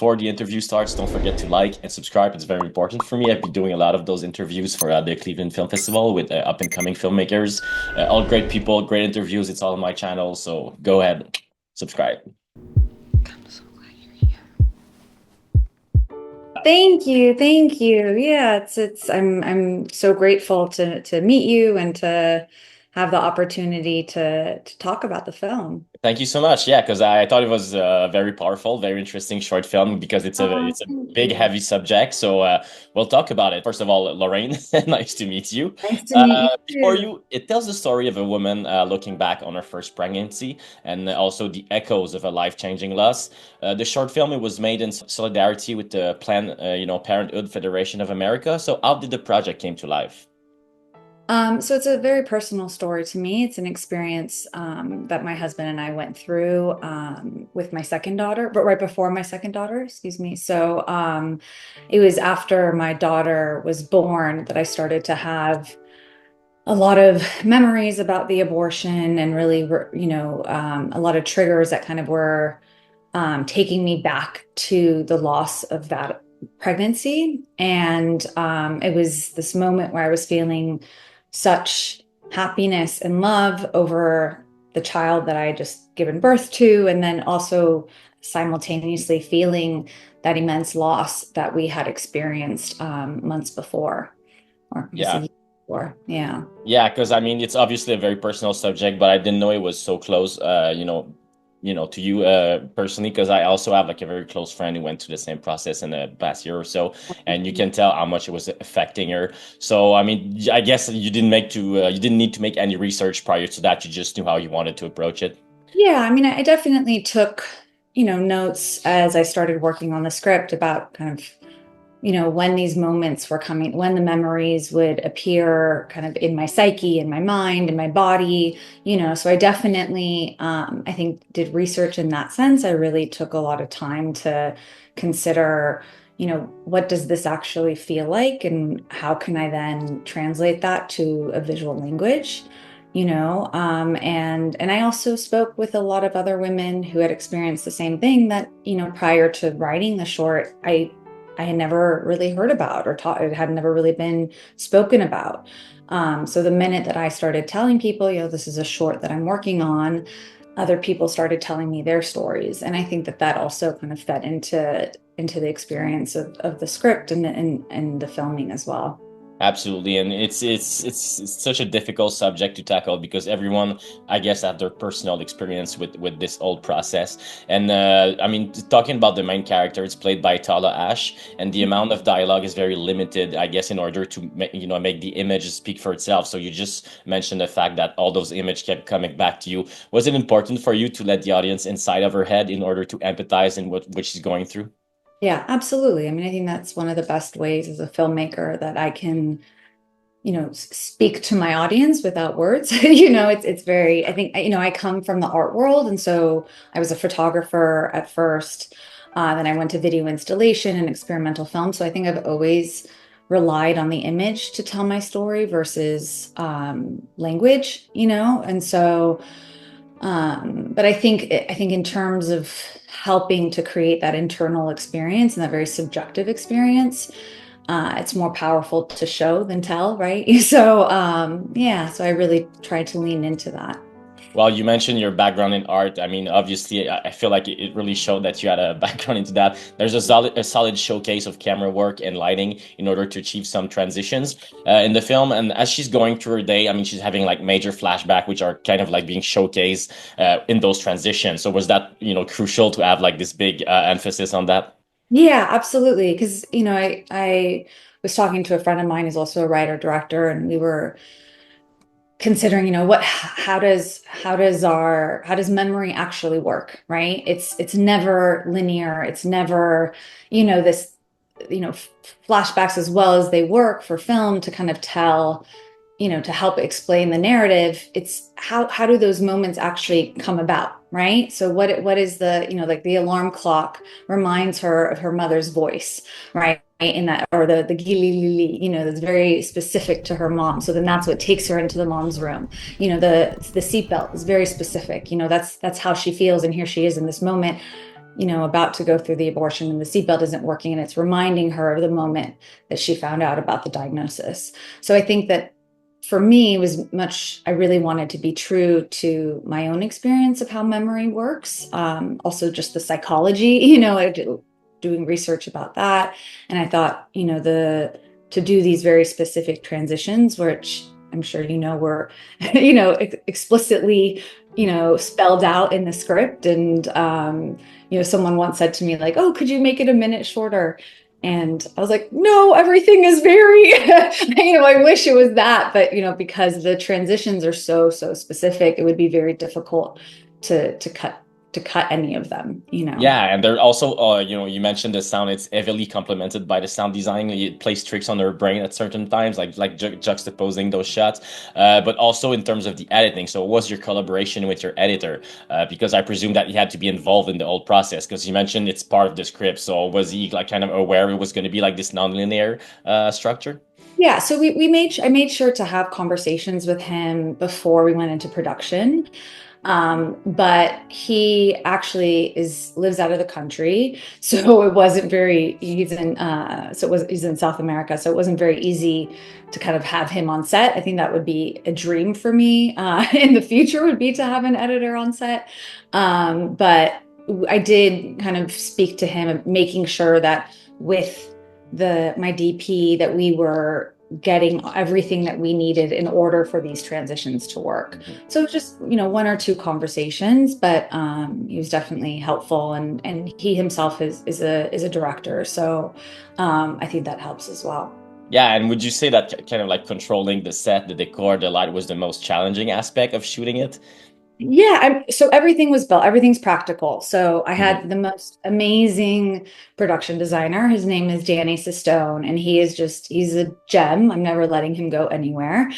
before the interview starts, don't forget to like and subscribe. It's very important for me. I've been doing a lot of those interviews for the Cleveland Film Festival with up and coming filmmakers. All great people, great interviews. It's all on my channel. So go ahead, subscribe. I'm so glad you're here. Thank you, thank you. Yeah, I'm so grateful to meet you and to have the opportunity to talk about the film. Thank you so much. Yeah, because I thought it was very powerful, very interesting short film because Oh, it's a thank big, you. heavy subject. So we'll talk about it. First of all, Lorraine, nice to meet you. Nice to meet you Before too. you, it tells the story of a woman looking back on her first pregnancy and also the echoes of a life-changing loss. The short film, it was made in solidarity with the Planned, Parenthood Federation of America. So how did the project came to life? So it's a very personal story to me. It's an experience that my husband and I went through with my second daughter, but right before my second daughter, excuse me. So it was after my daughter was born that I started to have a lot of memories about the abortion and really, a lot of triggers that kind of were taking me back to the loss of that pregnancy. And it was this moment where I was feeling such happiness and love over the child that I had just given birth to, and then also simultaneously feeling that immense loss that we had experienced months before, or I guess a Yeah. year before. Yeah. Yeah, because I mean, it's obviously a very personal subject, but I didn't know it was so close, to you personally, because I also have like a very close friend who went through the same process in the past year or so, and you can tell how much it was affecting her. So, I mean, I guess you didn't need to make any research prior to that. You just knew how you wanted to approach it. Yeah, I mean, I definitely took, notes as I started working on the script about kind of, when these moments were coming, when the memories would appear kind of in my psyche, in my mind, in my body, so I definitely, I think, did research in that sense. I really took a lot of time to consider, what does this actually feel like, and how can I then translate that to a visual language? And I also spoke with a lot of other women who had experienced the same thing that, prior to writing the short, I had never really heard about or taught, it had never really been spoken about. So the minute that I started telling people, this is a short that I'm working on, other people started telling me their stories. And I think that that also kind of fed into the experience of the script and the filming as well. Absolutely, and it's such a difficult subject to tackle because everyone, I guess, have their personal experience with this old process. And I mean, talking about the main character, it's played by Tala Ash, and the amount of dialogue is very limited, I guess, in order to make the image speak for itself. So you just mentioned the fact that all those images kept coming back to you. Was it important for you to let the audience inside of her head in order to empathize in what she's going through? Yeah, absolutely. I mean, I think that's one of the best ways as a filmmaker that I can, speak to my audience without words. It's very, I think, I come from the art world. And so I was a photographer at first. Then I went to video installation and experimental film. So I think I've always relied on the image to tell my story versus language, and so but I think in terms of helping to create that internal experience and that very subjective experience, it's more powerful to show than tell, right? So yeah, so I really tried to lean into that. Well, you mentioned your background in art. I mean, obviously, I feel like it really showed that you had a background into that. There's a solid showcase of camera work and lighting in order to achieve some transitions in the film. And as she's going through her day, I mean, she's having like major flashback, which are kind of like being showcased in those transitions. So was that, crucial to have like this big emphasis on that? Yeah, absolutely. Because, I was talking to a friend of mine who's also a writer director, and we were considering, how does memory actually work, right? It's never linear. It's never, this, flashbacks, as well as they work for film to kind of tell, to help explain the narrative. It's how do those moments actually come about, right? So what is the, like the alarm clock reminds her of her mother's voice, right? In that, or the gili lili, that's very specific to her mom. So then that's what takes her into the mom's room. The seatbelt is very specific. That's how she feels, and here she is in this moment. about to go through the abortion and the seatbelt isn't working, and it's reminding her of the moment that she found out about the diagnosis. So I think that for me was much, I really wanted to be true to my own experience of how memory works. Also just the psychology, doing research about that. And I thought, to do these very specific transitions, which I'm sure were, explicitly, spelled out in the script. And, someone once said to me, like, oh, could you make it a minute shorter? And I was like, no, everything is very, I wish it was that, but because the transitions are so, so specific, it would be very difficult to cut any of them. Yeah, and they're also, you mentioned the sound. It's heavily complemented by the sound design. It plays tricks on their brain at certain times, like juxtaposing those shots. But also in terms of the editing. So, what was your collaboration with your editor? Because I presume that he had to be involved in the whole process. Because you mentioned it's part of the script. So, was he like kind of aware it was going to be like this nonlinear structure? Yeah, so I made sure to have conversations with him before we went into production. But he actually lives out of the country, so it wasn't very he's in South America, so it wasn't very easy to kind of have him on set. I think that would be a dream for me in the future, would be to have an editor on set. But I did kind of speak to him, making sure that with my DP that we were getting everything that we needed in order for these transitions to work. So just, one or two conversations, but he was definitely helpful, and he himself is a director. So I think that helps as well. Yeah, and would you say that kind of like controlling the set, the decor, the light was the most challenging aspect of shooting it? Yeah, so everything was built, everything's practical. So I Mhm. had the most amazing production designer. His name is Danny Sistone, and he's a gem. I'm never letting him go anywhere.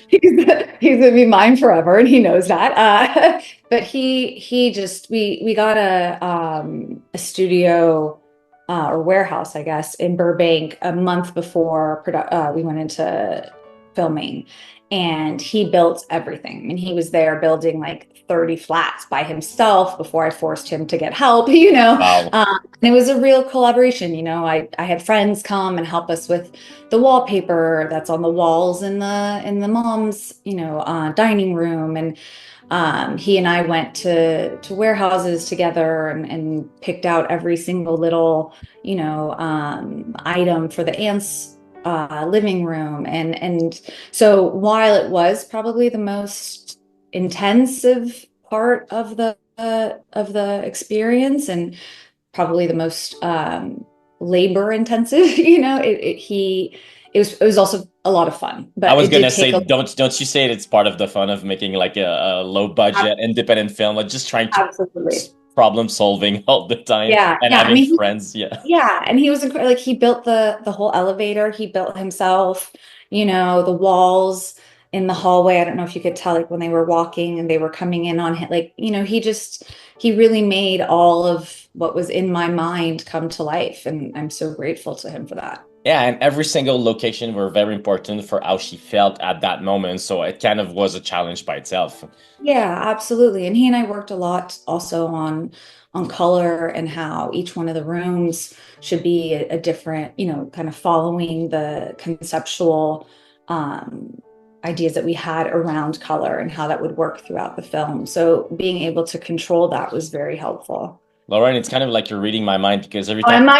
He's gonna be mine forever, and he knows that. But he just we got a studio or warehouse, I guess, in Burbank a month before we went into filming, and he built everything, and he was there building like 30 flats by himself before I forced him to get help. Wow. And it was a real collaboration. I had friends come and help us with the wallpaper that's on the walls in the mom's dining room, and he and I went to warehouses together, and picked out every single little item for the ants living room. And so while it was probably the most intensive part of the experience, and probably the most labor intensive, it was also a lot of fun, I but was it did gonna take say, don't you say it's part of the fun of making like a low budget independent film, like just trying to absolutely. problem solving all the time Yeah, and yeah. I having mean, friends. Yeah. yeah, and he was like he built the whole elevator. He built himself, the walls in the hallway. I don't know if you could tell, like when they were walking and they were coming in on him, like he really made all of what was in my mind come to life, and I'm so grateful to him for that. Yeah, and every single location were very important for how she felt at that moment. So it kind of was a challenge by itself. Yeah, absolutely. And he and I worked a lot also on color, and how each one of the rooms should be a different, kind of following the conceptual um, ideas that we had around color, and how that would work throughout the film. So being able to control that was very helpful. Lauren, it's kind of like you're reading my mind because every Oh, time am I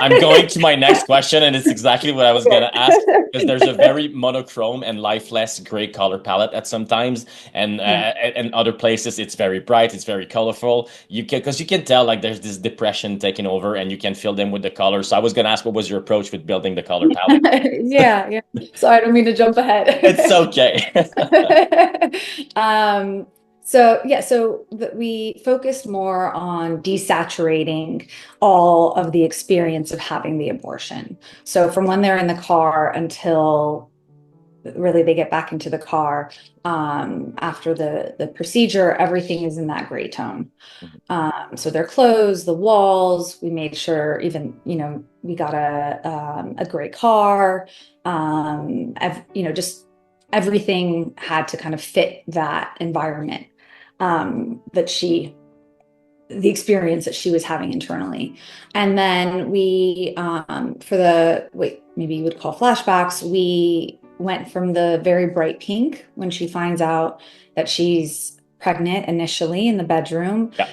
I'm going to sorry? my next question, and it's exactly what I was gonna ask. Because there's a very monochrome and lifeless gray color palette at sometimes, and Yeah. other places it's very bright, it's very colorful. Because you can tell like there's this depression taking over, and you can fill them with the colors. So I was gonna ask, what was your approach with building the color palette? Yeah, yeah. Sorry, I don't mean to jump It's ahead. okay. Um, so yeah, we focused more on desaturating all of the experience of having the abortion. So from when they're in the car until really they get back into the car after the procedure, everything is in that gray tone. So their clothes, the walls, we made sure, even, we got a great car. Just everything had to kind of fit that environment that she the experience that she was having internally. And then we, for the, wait, maybe you would call flashbacks, we went from the very bright pink when she finds out that she's pregnant initially in the bedroom Yeah.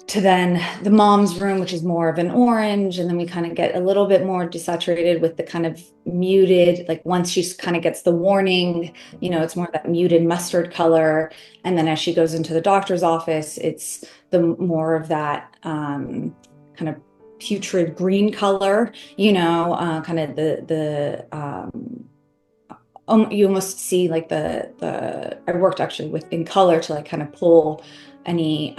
to then the mom's room, which is more of an orange. And then we kind of get a little bit more desaturated with the kind of muted, like once she kind of gets the warning, it's more that muted mustard color. And then as she goes into the doctor's office, it's the more of that kind of putrid green color, kind of you almost see like I worked actually with in color to like kind of pull any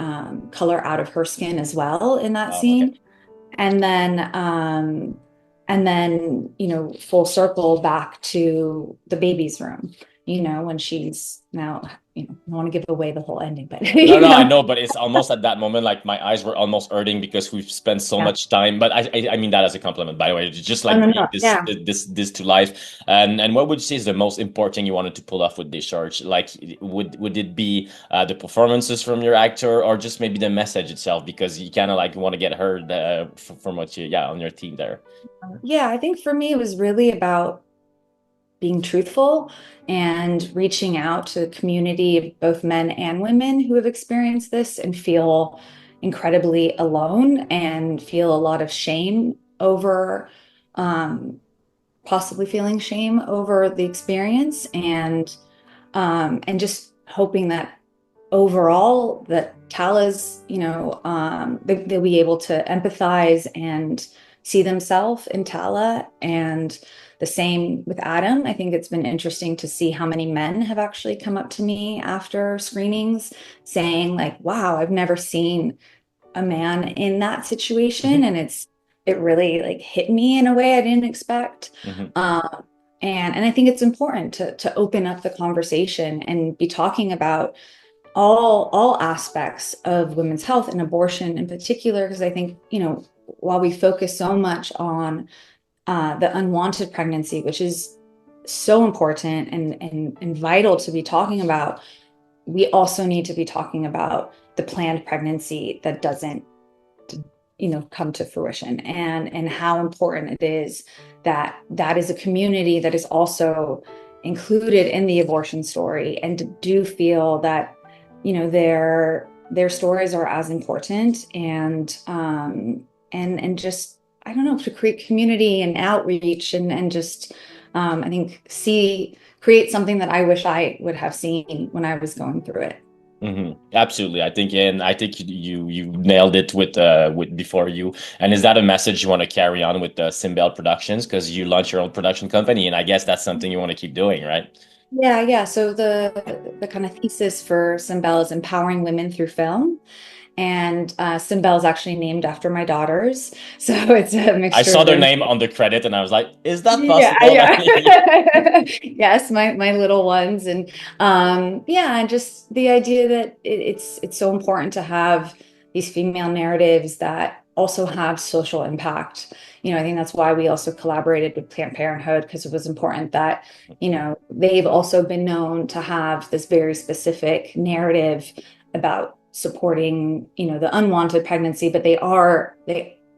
color out of her skin as well in that Wow. Okay. scene. And then full circle back to the baby's room, when she's now, I don't want to give away the whole ending, but No, no, I know, but it's almost at that moment like my eyes were almost hurting because we've spent so yeah. much time. But I mean that as a compliment, by the way. Just Oh, like no, bring no, this yeah. this to life. And what would you say is the most important thing you wanted to pull off with Discharge? Like, would it be the performances from your actor, or just maybe the message itself? Because you kind of like want to get heard from what you, yeah, on your team there. Yeah, I think for me it was really about being truthful and reaching out to the community of both men and women who have experienced this and feel incredibly alone and feel a lot of shame over, um, possibly feeling shame over the experience, and just hoping that overall that Tala's, they'll be able to empathize and see themselves in Tala. And the same with Adam. I think it's been interesting to see how many men have actually come up to me after screenings saying like, wow, I've never seen a man in that situation. Hmm. And it really like hit me in a way I didn't expect. Hmm. Um, and I think it's important to open up the conversation and be talking about all aspects of women's health and abortion in particular, because I think, while we focus so much on the unwanted pregnancy, which is so important and vital to be talking about, we also need to be talking about the planned pregnancy that doesn't, come to fruition, and how important it is that that is a community that is also included in the abortion story, and to do feel that their stories are as important, and just, I don't know, to create community and outreach, and just I think create something that I wish I would have seen when I was going through it. Hmm. Absolutely. I think, and I think you nailed it with Before You. And is that a message you want to carry on with SIMBELLE Productions? Because you launched your own production company, and I guess that's something you want to keep doing, right? Yeah, yeah. So the kind of thesis for SIMBELLE is empowering women through film. And SIMBELLE is actually named after my daughters. So it's a I mixture saw of their them. name on the credit, and I was like, "Is that Yeah, possible?" yeah. Yes, my little ones. And yeah, and just the idea that it's so important to have these female narratives that also have social impact. I think that's why we also collaborated with Planned Parenthood, because it was important that, they've also been known to have this very specific narrative about supporting, the unwanted pregnancy, but they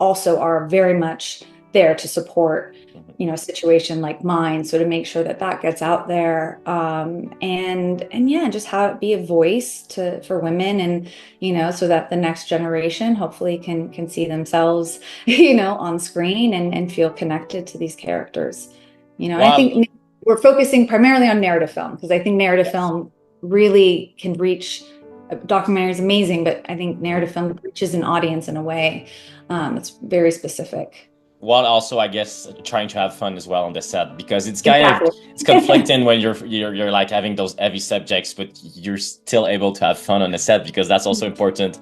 also are very much there to support, a situation like mine. So to make sure that that gets out there, and yeah, just have it be a voice for women, and so that the next generation hopefully can see themselves, on screen, and feel connected to these characters. And I Well, think we're focusing primarily on narrative film, because I think narrative yes. film really can reach. Documentary is amazing, but I think narrative film reaches an audience in a way that's very specific. While also, I guess, trying to have fun as well on the set, because it's kind of Exactly. it's conflicting when you're like having those heavy subjects, but you're still able to have fun on the set, because that's also important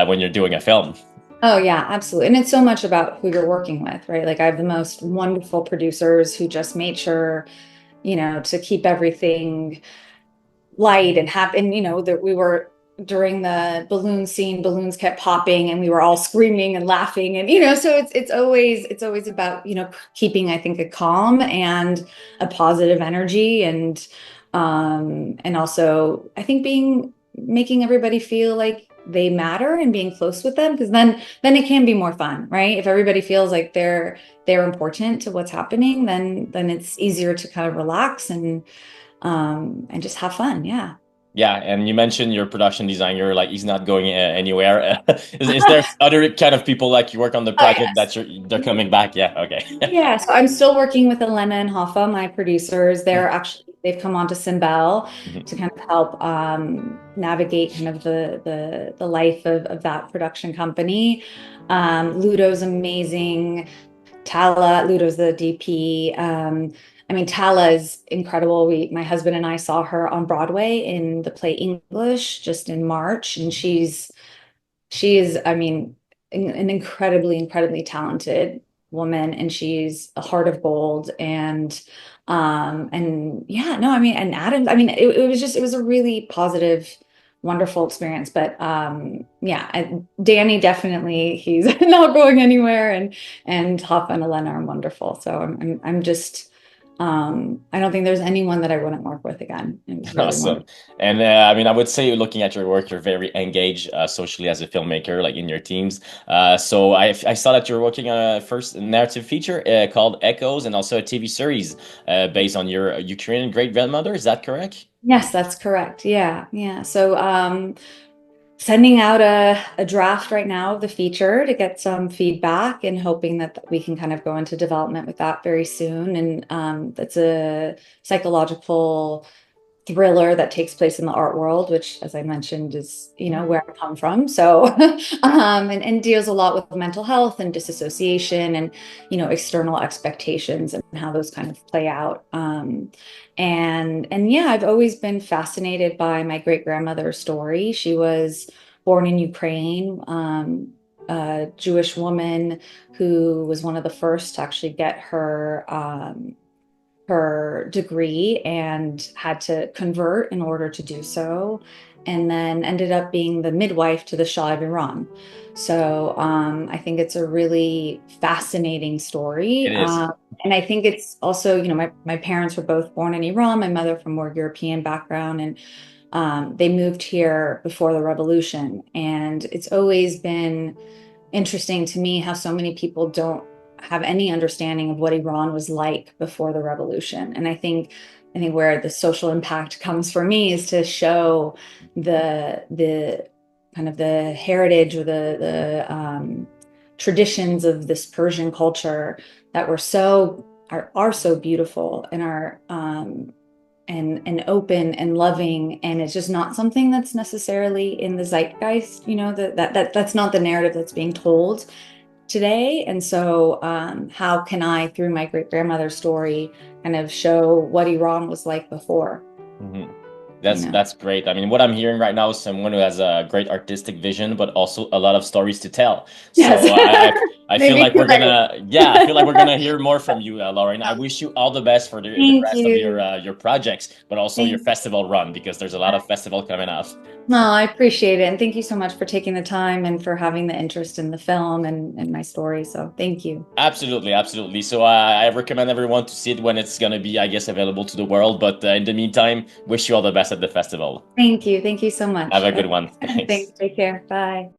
when you're doing a film. Oh yeah, absolutely. And it's so much about who you're working with, right? Like I have the most wonderful producers who just made sure, to keep everything light and happy. And that we were during the balloon scene, balloons kept popping and we were all screaming and laughing. And so it's always about, keeping, I think, a calm and a positive energy, and also I think being making everybody feel like they matter and being close with them, because then it can be more fun, right? If everybody feels like they're important to what's happening, then it's easier to kind of relax and just have fun. Yeah. Yeah, and you mentioned your production designer, like he's not going anywhere. Is there other kind of people like you work on the Oh, project yes. that they're coming back? Yeah, okay. Yeah, so I'm still working with Elena and Hoffa, my producers. They've come on to Simbel Mhm. to kind of help navigate kind of the life of that production company. Ludo's amazing. Ludo's the DP. I mean, Tala is incredible. My husband and I saw her on Broadway in the play English just in March, and she is, I mean, an incredibly talented woman, and she's a heart of gold. And yeah, no, I mean, and Adam, I mean, it was a really positive, wonderful experience. But yeah, Danny definitely, he's not going anywhere, and Hoffa and Elena are wonderful. So I'm just I don't think there's anyone that I wouldn't work with again. It was really Awesome. wonderful. And I mean, I would say looking at your work, you're very engaged socially as a filmmaker, like in your teams. So I saw that you're working on a first narrative feature called Echoes, and also a TV series based on your Ukrainian great grandmother. Is that correct? Yes, that's correct. Yeah, yeah. So, sending out a draft right now of the feature to get some feedback and hoping that we can kind of go into development with that very soon. And that's a psychological thriller that takes place in the art world, which, as I mentioned, is, where I come from. So, and deals a lot with mental health and disassociation and, external expectations and how those kind of play out. And yeah, I've always been fascinated by my great grandmother's story. She was born in Ukraine, a Jewish woman who was one of the first to actually get her degree and had to convert in order to do so, and then ended up being the midwife to the Shah of Iran. So I think it's a really fascinating story. It is. And I think it's also, my parents were both born in Iran, my mother from more European background, and they moved here before the revolution. And it's always been interesting to me how so many people don't have any understanding of what Iran was like before the revolution. And I think where the social impact comes for me is to show the kind of the heritage or the traditions of this Persian culture that are so beautiful and are and open and loving, and it's just not something that's necessarily in the zeitgeist, that's not the narrative that's being told today. And so how can I, through my great grandmother's story, kind of show what Iran was like before, Mhm. you know That's great. I mean, what I'm hearing right now is someone who has a great artistic vision, but also a lot of stories to tell. yes. So I feel Maybe like we're right. gonna, yeah, I feel like we're gonna hear more from you, Lauren. I wish you all the best for the Thank rest of you. your projects, but also your Thank festival run because there's a lot of festival coming up. No, I appreciate it. And thank you so much for taking the time and for having the interest in the film and my story. So thank you. Absolutely, absolutely. So I recommend everyone to see it when it's gonna be, I guess, available to the world. But in the meantime, wish you all the best at the festival. Thank you. Thank you so Have much. a good one. Thanks. Thanks. Take care. Bye.